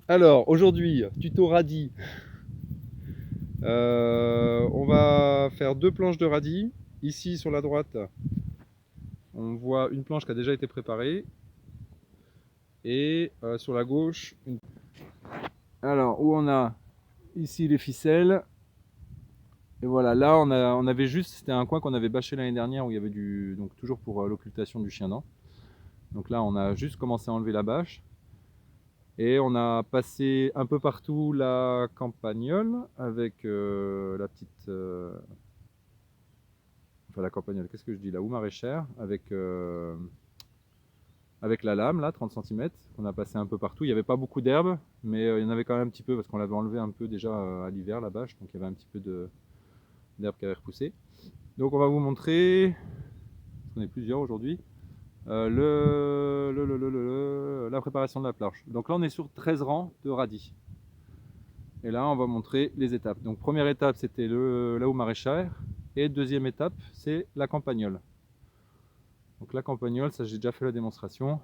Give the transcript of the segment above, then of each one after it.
Alors aujourd'hui, tuto radis. On va faire deux planches de radis. Ici sur la droite, on voit une planche qui a déjà été préparée. Et sur la gauche, alors où on a ici les ficelles. Et voilà, là on avait juste, c'était un coin qu'on avait bâché l'année dernière où il y avait du, donc toujours pour l'occultation du chien dent. Donc là on a juste commencé à enlever la bâche. Et on a passé un peu partout la campagnole avec la petite... enfin la campagnole, qu'est-ce que je dis? La houe maraîchère avec la lame, là, 30 cm, qu'on a passé un peu partout. Il n'y avait pas beaucoup d'herbe, mais il y en avait quand même un petit peu parce qu'on l'avait enlevé un peu déjà à l'hiver, la bâche. Donc il y avait un petit peu d'herbe qui avait repoussé. Donc on va vous montrer, on est plusieurs aujourd'hui, la préparation de la planche. Donc là on est sur 13 rangs de radis. Et là, on va montrer les étapes. Donc, première étape, c'était la houe maraîchère. Et deuxième étape, c'est la campagnole. Donc, la campagnole, ça, j'ai déjà fait la démonstration.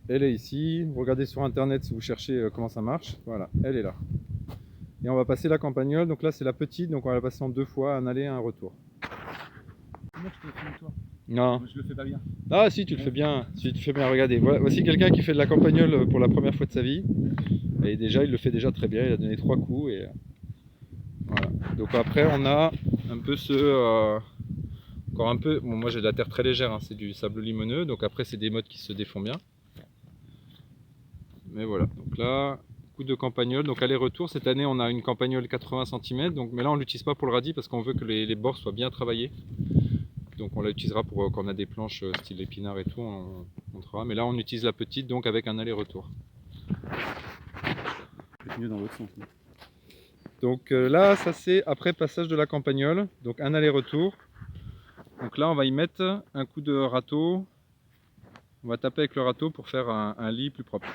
Elle est ici. Regardez sur internet si vous cherchez comment ça marche. Voilà, elle est là. Et on va passer la campagnole. Donc là, c'est la petite. Donc, on va la passer en deux fois, un aller et un retour. Moi, je te filme toi. Non. Moi, je le fais pas bien. Ah, si, tu le fais bien. Si, tu fais bien. Regardez. Voici quelqu'un qui fait de la campagnole pour la première fois de sa vie. Et déjà, il le fait déjà très bien. Il a donné 3 coups. Et voilà. Donc après, on a un peu encore un peu, bon, moi j'ai de la terre très légère, hein, c'est du sable limoneux, donc après c'est des mottes qui se défont bien. Mais voilà, donc là, coup de campagnole, donc aller-retour, cette année on a une campagnole 80 cm, donc, mais là on l'utilise pas pour le radis parce qu'on veut que les bords soient bien travaillés. Donc on l'utilisera pour quand on a des planches style épinard et tout, on montrera. Mais là on utilise la petite, donc avec un aller-retour. C'est mieux dans l'autre sens. Donc là, ça c'est après passage de la campagnole, donc un aller-retour. Donc là on va y mettre un coup de râteau. On va taper avec le râteau pour faire un lit plus propre.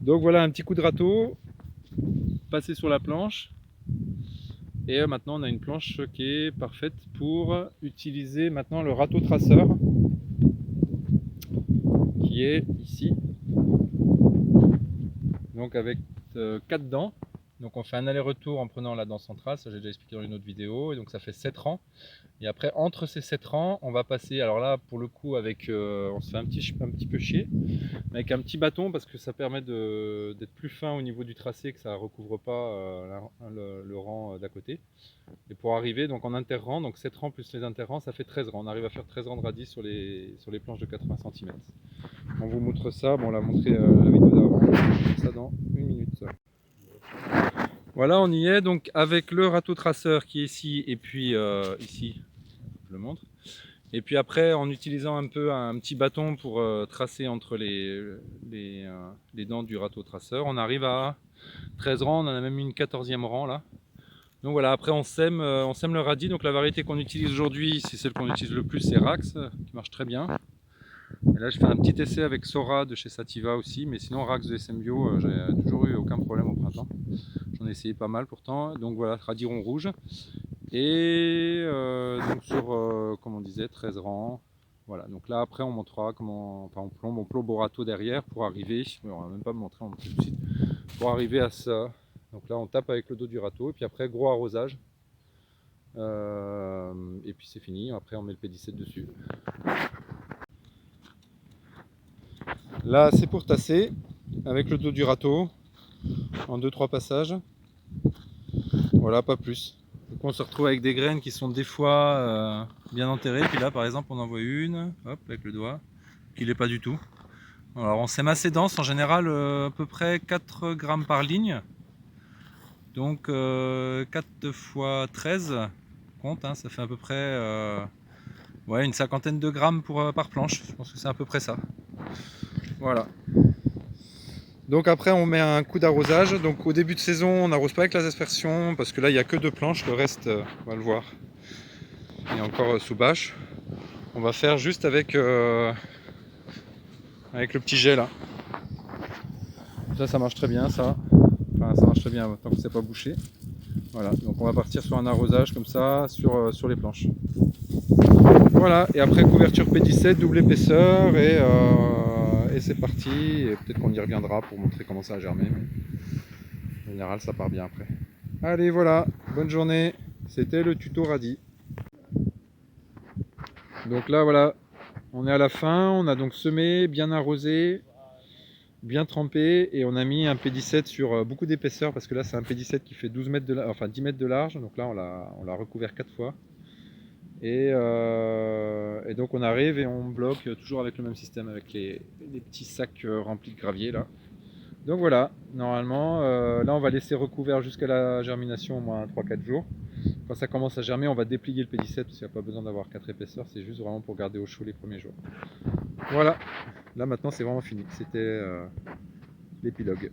Donc voilà un petit coup de râteau passé sur la planche. Et maintenant on a une planche qui est parfaite pour utiliser maintenant le râteau traceur qui est ici. Donc avec 4 dents. Donc on fait un aller-retour en prenant la dent centrale, ça j'ai déjà expliqué dans une autre vidéo, et donc ça fait 7 rangs. Et après entre ces 7 rangs, on va passer, alors là pour le coup avec, on se fait un petit peu chier, avec un petit bâton parce que ça permet d'être plus fin au niveau du tracé, que ça ne recouvre pas le rang d'à côté. Et pour arriver donc en interrang, donc 7 rangs plus les interrangs, ça fait 13 rangs. On arrive à faire 13 rangs de radis sur les planches de 80 cm. On vous montre ça, bon, on l'a montré la vidéo d'avant, on va montre ça dans une minute. Voilà, on y est donc avec le râteau traceur qui est ici et puis ici, je le montre. Et puis après, en utilisant un peu un petit bâton pour tracer entre les dents du râteau traceur, on arrive à 13 rangs, on en a même une 14e rang là. Donc voilà, après on sème le radis, donc la variété qu'on utilise aujourd'hui, c'est celle qu'on utilise le plus, c'est Rax, qui marche très bien. Et là je fais un petit essai avec Sora de chez Sativa aussi, mais sinon Rax de SM Bio, j'ai toujours eu aucun problème au printemps. J'en ai essayé pas mal pourtant, donc voilà, radis rond rouge. Et donc sur, comme on disait, 13 rangs. Voilà, donc là après on montrera comment, enfin on plombe au râteau derrière pour arriver, on va même pas me montrer, on montre tout de suite, pour arriver à ça. Donc là on tape avec le dos du râteau, et puis après gros arrosage. Et puis c'est fini, après on met le P17 dessus. Là c'est pour tasser, avec le dos du râteau, en 2-3 passages. Voilà, pas plus. Donc on se retrouve avec des graines qui sont des fois bien enterrées. Puis là par exemple on en voit une, hop, avec le doigt, qui l'est pas du tout. Alors on sème assez dense, en général à peu près 4 grammes par ligne. Donc 4 fois 13, compte, hein, ça fait à peu près ouais, une cinquantaine de grammes par planche. Je pense que c'est à peu près ça. Voilà. Donc après on met un coup d'arrosage. Donc au début de saison on n'arrose pas avec la aspersion parce que là il n'y a que 2 planches, le reste on va le voir. Et encore sous bâche. On va faire juste avec le petit jet là. Ça marche très bien ça. Enfin ça marche très bien tant que c'est pas bouché. Voilà, donc on va partir sur un arrosage comme ça sur les planches. Voilà, et après couverture P17, double épaisseur et c'est parti. Et peut-être qu'on y reviendra pour montrer comment ça a germé. Mais en général, ça part bien après. Allez, voilà, bonne journée. C'était le tuto radis. Donc là, voilà, on est à la fin. On a donc semé, bien arrosé, bien trempé, et on a mis un P17 sur beaucoup d'épaisseur parce que là, c'est un P17 qui fait 12 mètres de large, enfin 10 mètres de large. Donc là, on l'a recouvert 4 fois. Et donc on arrive et on bloque toujours avec le même système, avec les petits sacs remplis de gravier là. Donc voilà, normalement, là on va laisser recouvert jusqu'à la germination au moins 3-4 jours. Quand ça commence à germer, on va déplier le P17 parce qu'il n'y a pas besoin d'avoir 4 épaisseurs, c'est juste vraiment pour garder au chaud les premiers jours. Voilà, là maintenant c'est vraiment fini, c'était l'épilogue.